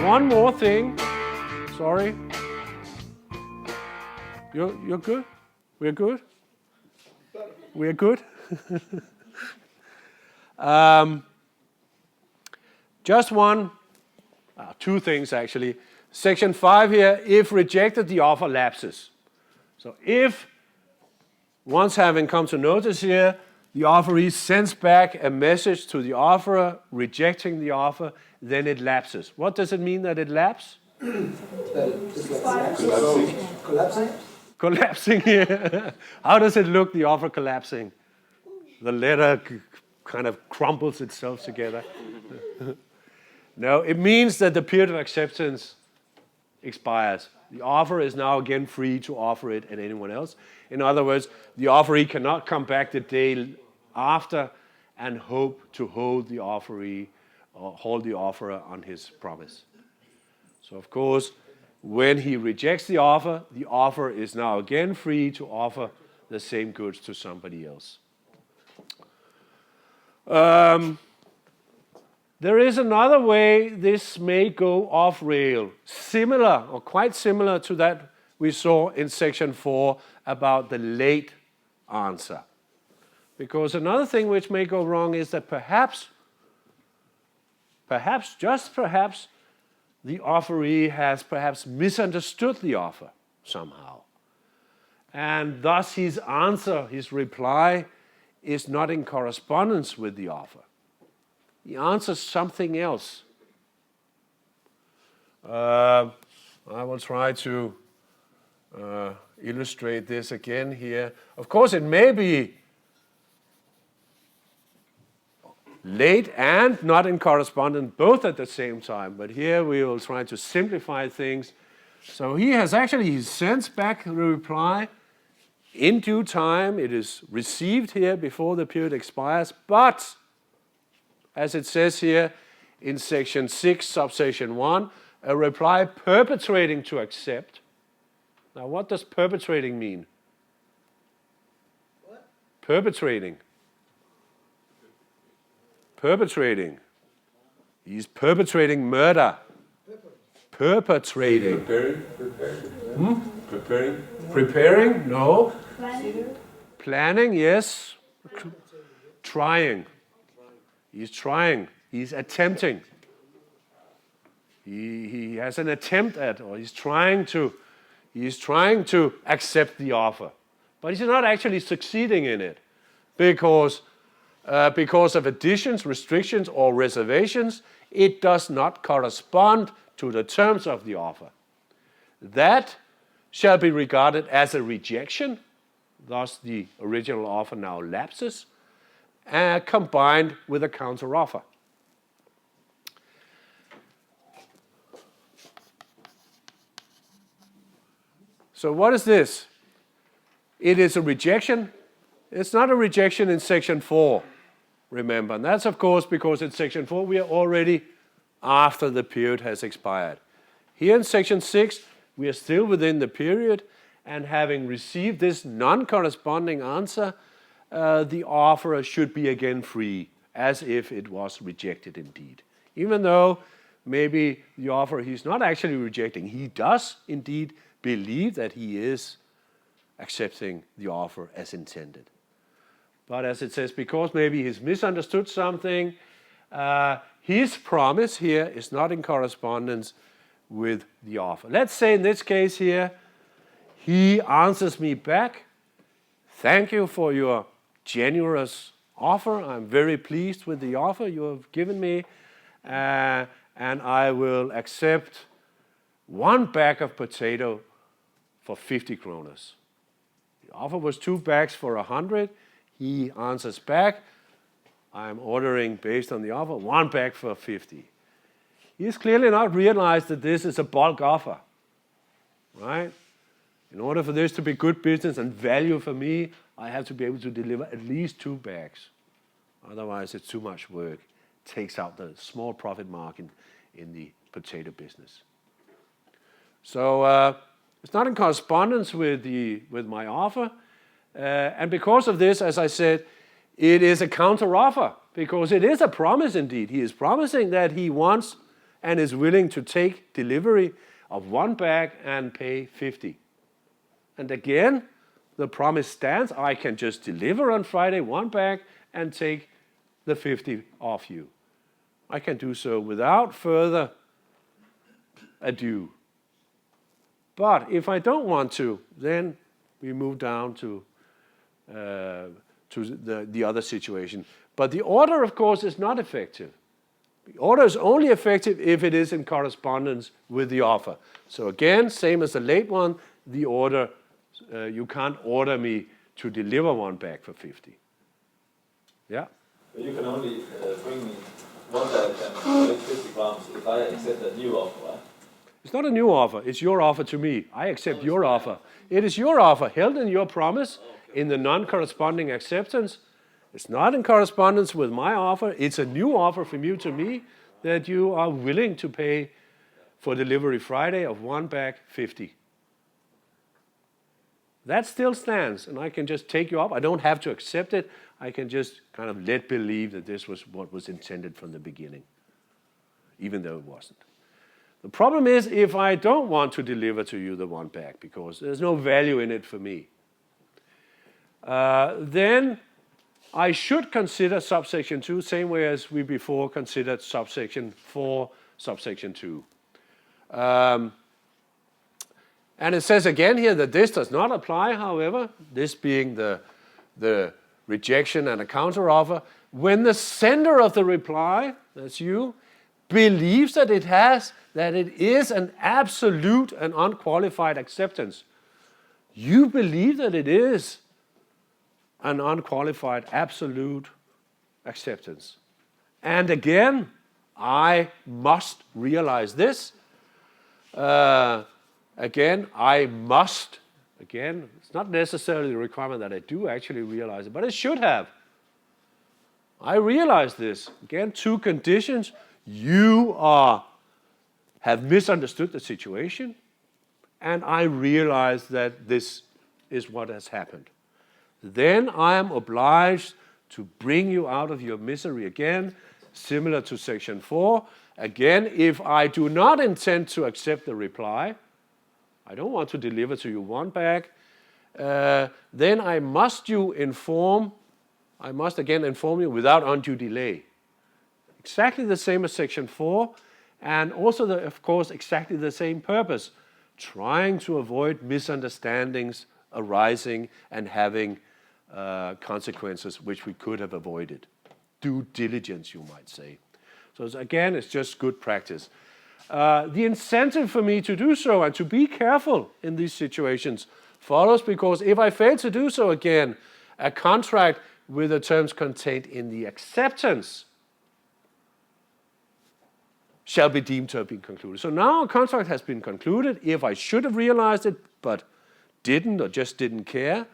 One more thing. Sorry. You're good? We're good? We're good? Just two things actually. Section 5 here, if rejected, the offer lapses. So if, once having come to notice here, the offeree sends back a message to the offerer rejecting the offer, then it lapses. What does it mean that it lapses? Collapsing? Collapsing here. How does it look, the offer collapsing? The letter kind of crumbles itself together. No, it means that the period of acceptance expires. The offer is now again free to offer it at anyone else. In other words, the offeree cannot come back the day after and hope to hold the offeree or hold the offerer on his promise. So of course, when he rejects the offer is now again free to offer the same goods to somebody else. There is another way this may go off rail, similar or quite similar to that we saw in section 4 about the late answer. Because another thing which may go wrong is that perhaps, just perhaps, the offeree has perhaps misunderstood the offer somehow. And thus his answer, his reply, is not in correspondence with the offer. He answers something else. I will try to illustrate this again here. Of course, it may be late and not in correspondence both at the same time, but here we will try to simplify things. So he sends back the reply in due time. It is received here before the period expires, but as it says here in section 6, subsection 1, a reply perpetrating to accept. Now, what does perpetrating mean? What? Perpetrating. Perpetrating. He's perpetrating murder. Perpetrating. Preparing? No. Planning, yes. Trying. He's trying. He's attempting. He has an attempt at, or he's trying to accept the offer. But he's not actually succeeding in it because of additions, restrictions, or reservations. It does not correspond to the terms of the offer. That shall be regarded as a rejection. Thus, the original offer now lapses, combined with a counteroffer. So what is this? It is a rejection. It's not a rejection in section 4, remember. And that's, of course, because in section 4 we are already after the period has expired. Here in section 6, we are still within the period, and having received this non-corresponding answer, the offerer should be again free, as if it was rejected indeed. Even though maybe the offerer he's not actually rejecting, he does indeed believe that he is accepting the offer as intended. But as it says, because maybe he's misunderstood something, his promise here is not in correspondence with the offer. Let's say in this case here, he answers me back, "Thank you for your generous offer. I'm very pleased with the offer you have given me, and I will accept one bag of potato for 50 kroners. The offer was 2 bags for 100. He answers back, I'm ordering, based on the offer, 1 bag for 50. He's clearly not realized that this is a bulk offer, right? In order for this to be good business and value for me, I have to be able to deliver at least 2 bags. Otherwise, it's too much work. It takes out the small profit margin in the potato business. So it's not in correspondence with my offer. And because of this, as I said, it is a counter offer, because it is a promise indeed. He is promising that he wants and is willing to take delivery of 1 bag and pay 50. And again, the promise stands. I can just deliver on Friday 1 bag and take the 50 off you. I can do so without further ado. But if I don't want to, then we move down to the other situation. But the order, of course, is not effective. The order is only effective if it is in correspondence with the offer. So again, same as the late one, the order, you can't order me to deliver 1 bag for 50. Yeah? You can only bring me 1 bag and collect 50 grams if I accept a new offer, right? It's not a new offer. It's your offer to me. I accept your offer. It is your offer held in your promise in the non-corresponding acceptance. It's not in correspondence with my offer. It's a new offer from you to me that you are willing to pay for delivery Friday of 1 bag 50. That still stands, and I can just take you up. I don't have to accept it. I can just kind of let believe that this was what was intended from the beginning, even though it wasn't. The problem is if I don't want to deliver to you the 1 bag because there's no value in it for me, then I should consider subsection 2, same way as we before considered subsection 4, subsection 2. And it says again here that this does not apply, however, this being the rejection and a counteroffer, when the sender of the reply, that's you, believes that it is an absolute and unqualified acceptance. You believe that it is an unqualified, absolute acceptance. And again, I must realize this. Again, it's not necessarily a requirement that I do actually realize it, but it should have. I realize this. Again, 2 conditions. You have misunderstood the situation, and I realize that this is what has happened. Then I am obliged to bring you out of your misery again, similar to section 4. Again, if I do not intend to accept the reply, I don't want to deliver to you 1 bag, then I must again inform you without undue delay. Exactly the same as section 4, and also, of course, exactly the same purpose, trying to avoid misunderstandings arising and having consequences which we could have avoided. Due diligence, you might say. So again, it's just good practice. The incentive for me to do so and to be careful in these situations follows because if I fail to do so again, a contract with the terms contained in the acceptance shall be deemed to have been concluded. So now a contract has been concluded. If I should have realized it but didn't or just didn't care,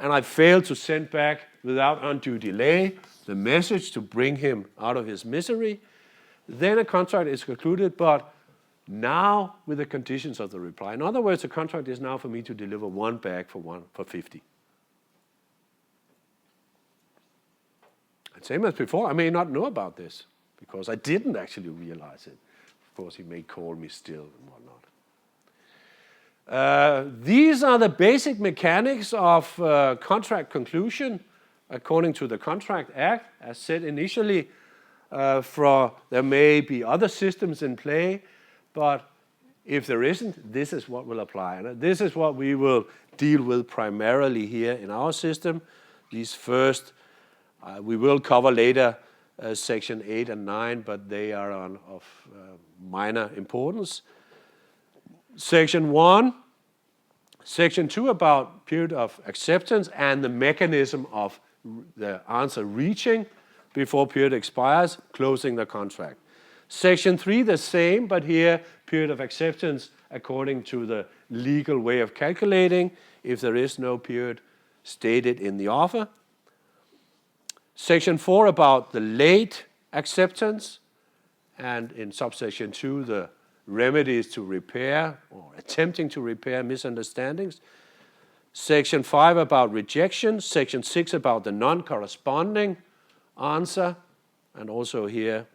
and I failed to send back without undue delay the message to bring him out of his misery, then a contract is concluded, but now with the conditions of the reply. In other words, the contract is now for me to deliver 1 bag for 50. And same as before, I may not know about this because I didn't actually realize it. Of course, he may call me still and whatnot. These are the basic mechanics of contract conclusion according to the Contract Act. As said initially, there may be other systems in play, but if there isn't, this is what will apply. And this is what we will deal with primarily here in our system. These first, we will cover later section 8 and 9, but they are of minor importance. Section 1, section 2 about period of acceptance and the mechanism of the answer reaching before period expires, closing the contract. Section 3, the same, but here period of acceptance according to the legal way of calculating if there is no period stated in the offer. Section 4 about the late acceptance, and in subsection 2 the remedies to repair or attempting to repair misunderstandings. Section 5 about rejection. Section 6 about the non-corresponding answer, and also here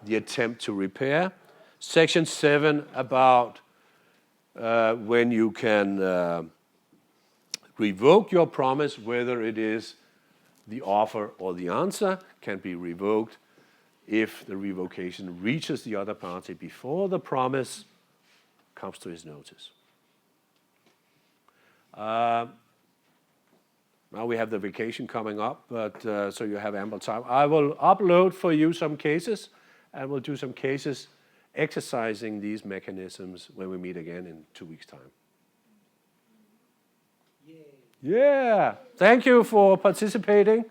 the attempt to repair. Section 7 about when you can revoke your promise, whether it is the offer or the answer, can be revoked if the revocation reaches the other party before the promise comes to his notice. Now we have the vacation coming up, but so you have ample time. I will upload for you some cases, and we'll do some cases exercising these mechanisms when we meet again in 2 weeks' time. Yeah. Thank you for participating.